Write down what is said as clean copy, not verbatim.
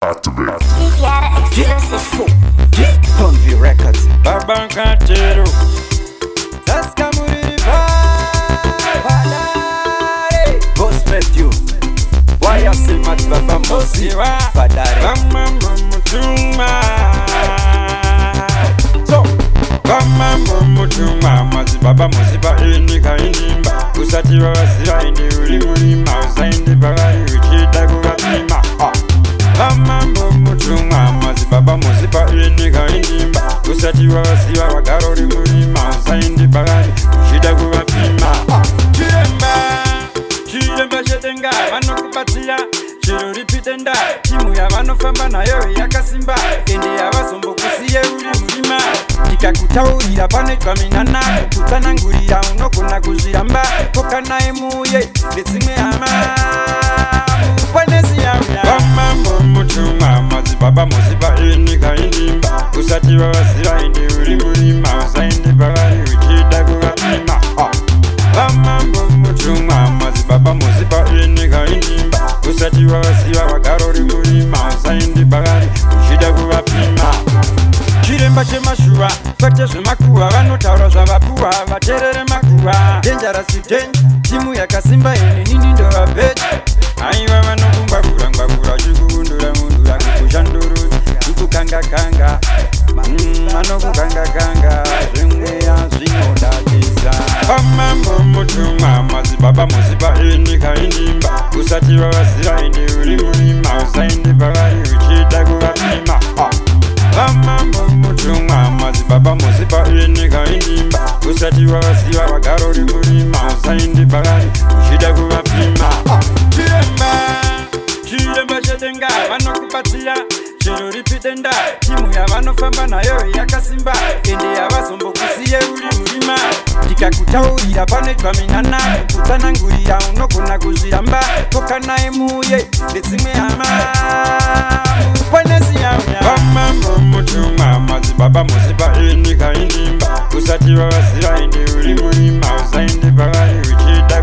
Activate. Fiera exclusive. Convi Records. Baba Katero. Zaska Muriba. Boss Matthew. Why you say much Baba Mosi? Padare. Mama Mutuma. So, Mama Mutuma. Mazi Baba Mosiba Inika Indimba. Usati Wasira Indi Ulimulima. Usaindi Bagari Uchita Gurapima. Mama Mutuma. Mazi Baba Mosiba Inika Indimba. Usati Wasira Wagarori Mulima. Usaindi Bagari Uchita Gurapima. Chiremba chetenga vanokupatia chiro ripitenda timu yavanofamba nayo yakasimba ende yavazombokusiye uri murima ndikakutaurira panoitwa minana kukutsanangurira unogona kuzviramba kokanaye muye nedzimwe hama kwanesi yauya vamambo mutuma madzibaba mozipa enyika indimba usati vavaziva ende uri murima usaende pavari uchida kuvapima vamambo mutuma madzibaba mozipa enyika indimba usati vavaziva vagarori murima usaende pavari uchida kuvapima chiremba chemashuva kwete zvemakuhwa vanotaura zvavapuhwa vaterere makuhwa denjarasi denja timu yakasimba ine nini ndovabeti aiva vanokumbagurangwagura chikukundura mundura kukushandurudzi kukukangakanga vanokukangakanga zvimweya zvinodadisa vamambo mutuma madzibaba mozipa enyika indimba usati vavaziva ende uri murima usaende pavari uchida kuvapima vamambo mutuma madzibaba mozipa enyika indimba usati vavaziva vagarori murima usaende pavari uchida kuvapima chiremba chetenga vanokupatia chero ripitenda timu yavanofamba nayo yakasimba ende yavazombokusiye uri murima ndikakutaurira panoitwa minana kukutsanangurira unogona kuzviramba kokanaye muye nedzimwe hama kwanesi yauya vamambo mutuma madzibaba mozipa enyika indimba usati vavaziva ende uri murima usaende pavari uchida